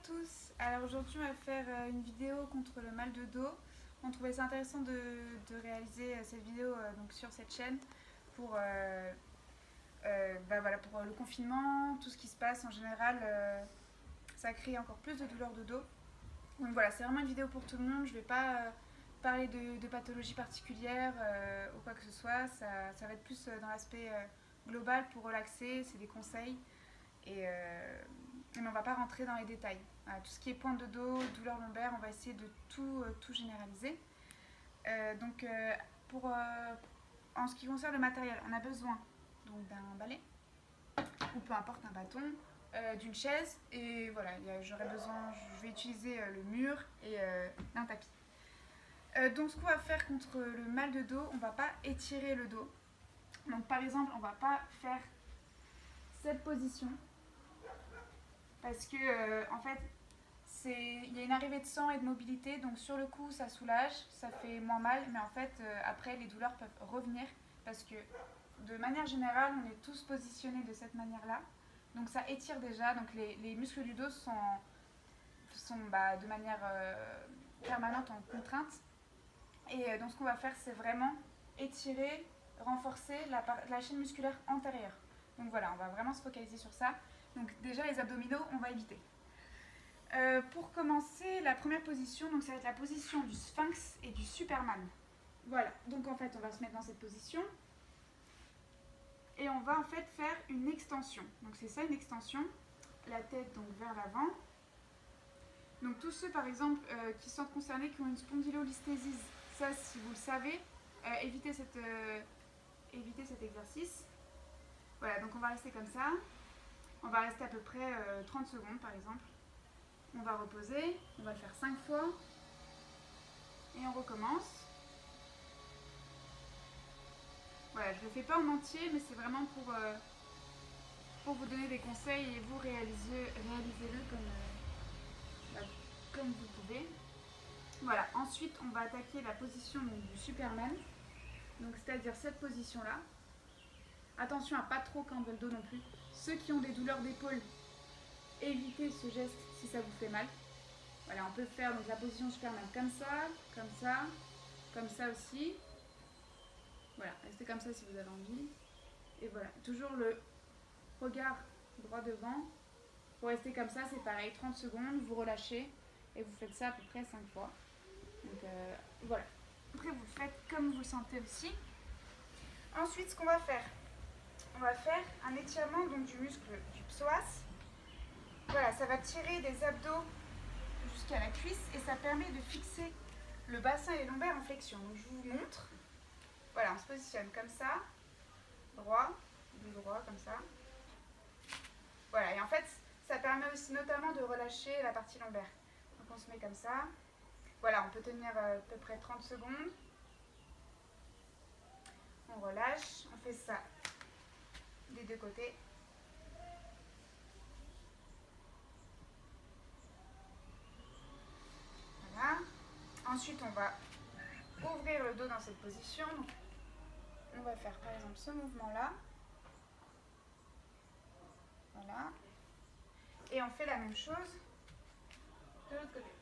tous. Alors aujourd'hui on va faire une vidéo contre le mal de dos. On trouvait ça intéressant de réaliser cette vidéo donc sur cette chaîne pour, voilà, pour le confinement, tout ce qui se passe en général, ça crée encore plus de douleurs de dos. Donc voilà, c'est vraiment une vidéo pour tout le monde. Je ne vais pas parler de pathologie particulière ou quoi que ce soit. Ça va être plus dans l'aspect global pour relaxer, c'est des conseils. Mais on ne va pas rentrer dans les détails. Voilà, tout ce qui est pointe de dos, douleur lombaire, on va essayer de tout généraliser. Donc, en ce qui concerne le matériel, on a besoin donc d'un balai, ou peu importe un bâton, d'une chaise, et voilà, j'aurai besoin, je vais utiliser le mur et d'un tapis. Donc ce qu'on va faire contre le mal de dos, on ne va pas étirer le dos. Donc par exemple, on ne va pas faire cette position, parce que en fait il y a une arrivée de sang et de mobilité, donc sur le coup ça soulage, ça fait moins mal, mais en fait après les douleurs peuvent revenir parce que de manière générale on est tous positionnés de cette manière là, donc ça étire déjà, donc les muscles du dos sont de manière permanente en contrainte, et donc ce qu'on va faire c'est vraiment étirer, renforcer la chaîne musculaire antérieure. Donc voilà, on va vraiment se focaliser sur ça. Donc déjà les abdominaux on va éviter. Pour commencer, la première position, donc ça va être la position du sphinx et du superman. Voilà, donc en fait on va se mettre dans cette position et on va en fait faire une extension. Donc c'est ça une extension, la tête donc vers l'avant. Donc tous ceux par exemple qui sont concernés, qui ont une spondylolisthésie, ça si vous le savez, évitez cet exercice. Voilà, donc on va rester comme ça. On va rester à peu près 30 secondes par exemple. On va reposer, on va le faire 5 fois et on recommence. Voilà, je ne le fais pas en entier, mais c'est vraiment pour vous donner des conseils et vous réalisez-le comme vous pouvez. Voilà, ensuite on va attaquer la position du Superman, donc c'est-à-dire cette position-là. Attention à pas trop camber le dos non plus. Ceux qui ont des douleurs d'épaule, évitez ce geste si ça vous fait mal. Voilà, on peut faire donc la position Superman comme ça aussi. Voilà, restez comme ça si vous avez envie. Et voilà, toujours le regard droit devant. Pour rester comme ça, c'est pareil, 30 secondes, vous relâchez et vous faites ça à peu près 5 fois. Donc voilà. Après, vous le faites comme vous le sentez aussi. Ensuite, ce qu'on va faire, on va faire un étirement donc, du muscle du psoas. Voilà, ça va tirer des abdos jusqu'à la cuisse et ça permet de fixer le bassin et les lombaires en flexion. Donc je vous montre. Voilà, on se positionne comme ça, droit, comme ça. Voilà, et en fait, ça permet aussi notamment de relâcher la partie lombaire. Donc on se met comme ça. Voilà, on peut tenir à peu près 30 secondes. On relâche, on fait ça des deux côtés. Voilà. Ensuite, on va ouvrir le dos dans cette position. Donc, on va faire par exemple ce mouvement-là. Voilà. Et on fait la même chose de l'autre côté.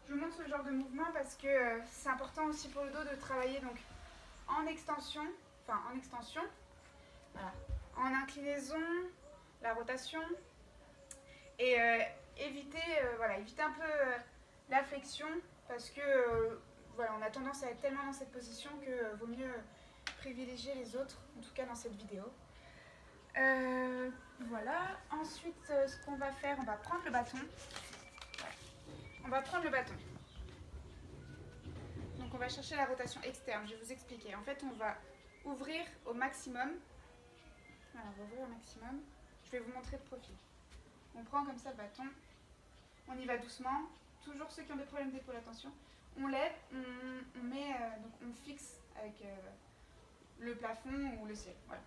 Je vous montre ce genre de mouvement parce que c'est important aussi pour le dos de travailler donc en extension, voilà, en inclinaison, la rotation, et éviter un peu la flexion parce que voilà, on a tendance à être tellement dans cette position que vaut mieux privilégier les autres, en tout cas dans cette vidéo. Voilà, ensuite ce qu'on va faire, on va prendre le bâton. On va prendre le bâton. Donc on va chercher la rotation externe, je vais vous expliquer. En fait, on va ouvrir au maximum. Voilà, on va ouvrir au maximum. Je vais vous montrer de profil. On prend comme ça le bâton. On y va doucement. Toujours ceux qui ont des problèmes d'épaule, attention. On lève, on met, donc on fixe avec le plafond ou le ciel. Voilà.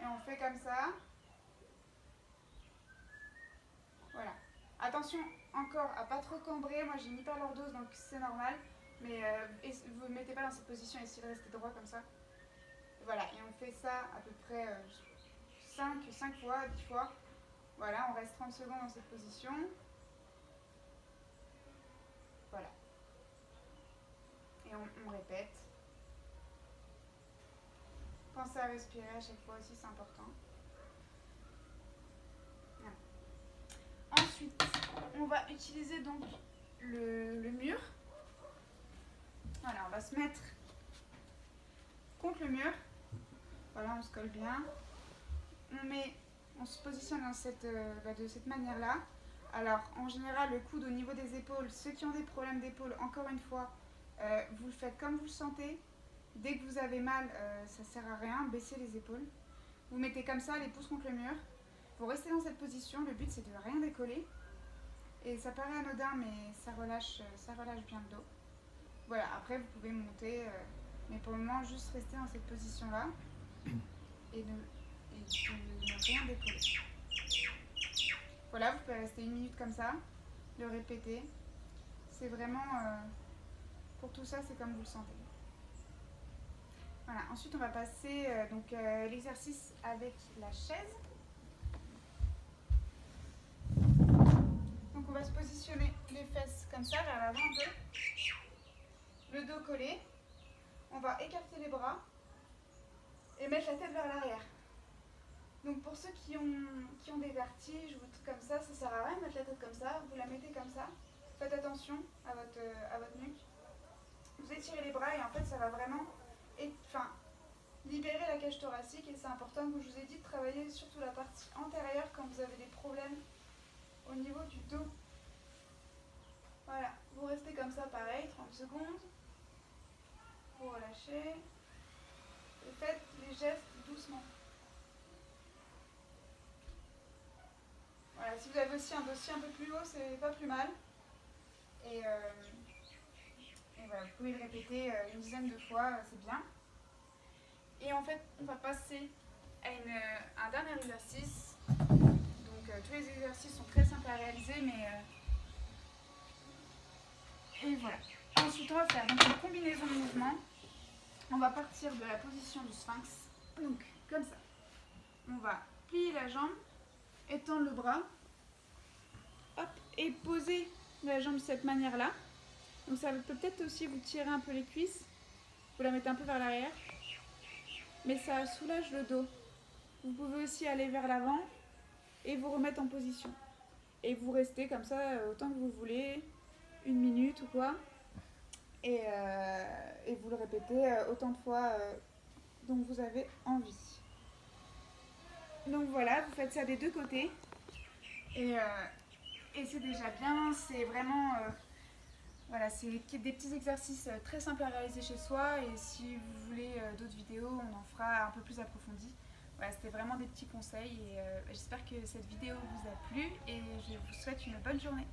Et on fait comme ça. Voilà. Attention encore à pas trop cambrer. Moi j'ai une hyperlordose donc c'est normal. Mais vous ne mettez pas dans cette position, essayez de rester droit comme ça. Voilà, et on fait ça à peu près 5 fois, 10 fois. Voilà, on reste 30 secondes dans cette position. Voilà. Et on répète. Pensez à respirer à chaque fois aussi, c'est important. Voilà. Ensuite, on va utiliser donc le mur. Voilà, on va se mettre contre le mur. Voilà, on se colle bien. On se positionne de cette manière-là. Alors, en général, le coude au niveau des épaules, ceux qui ont des problèmes d'épaule, encore une fois, vous le faites comme vous le sentez. Dès que vous avez mal, ça ne sert à rien, baissez les épaules. Vous mettez comme ça, les pouces contre le mur. Vous restez dans cette position, le but c'est de rien décoller. Et ça paraît anodin, mais ça relâche bien le dos. Voilà, après vous pouvez monter, mais pour le moment, juste rester dans cette position-là et de ne rien décoller. Voilà, vous pouvez rester 1 minute comme ça, le répéter. C'est vraiment, pour tout ça, c'est comme vous le sentez. Voilà, ensuite on va passer l'exercice avec la chaise. Donc on va se positionner les fesses comme ça, vers l'avant un peu. Le dos collé. On va écarter les bras et mettre la tête vers l'arrière. Donc pour ceux qui ont des vertiges ou des trucs comme ça sert à rien de mettre la tête comme ça. Vous la mettez comme ça. Faites attention à votre nuque. Vous étirez les bras et en fait ça va vraiment libérer la cage thoracique, et c'est important, comme je vous ai dit, de travailler surtout la partie antérieure quand vous avez des problèmes au niveau du dos. Voilà, vous restez comme ça pareil, 30 secondes. Vous relâchez. Et faites les gestes doucement. Voilà, si vous avez aussi un dossier un peu plus haut, c'est pas plus mal. Et voilà, vous pouvez le répéter une dizaine de fois, c'est bien. Et en fait, on va passer à un dernier exercice. Donc tous les exercices sont très simples à réaliser, mais et voilà. Ensuite, on va faire donc une combinaison de mouvements. On va partir de la position du sphinx. Donc, comme ça. On va plier la jambe, étendre le bras, hop, et poser la jambe de cette manière-là. Donc ça peut peut-être aussi vous tirer un peu les cuisses. Vous la mettez un peu vers l'arrière. Mais ça soulage le dos. Vous pouvez aussi aller vers l'avant et vous remettre en position. Et vous restez comme ça autant que vous voulez, 1 minute ou quoi. Et vous le répétez autant de fois dont vous avez envie. Donc voilà, vous faites ça des deux côtés. Et c'est déjà bien, c'est vraiment... voilà, c'est des petits exercices très simples à réaliser chez soi. Et si vous voulez d'autres vidéos, on en fera un peu plus approfondi. Voilà, c'était vraiment des petits conseils. Et j'espère que cette vidéo vous a plu. Et je vous souhaite une bonne journée.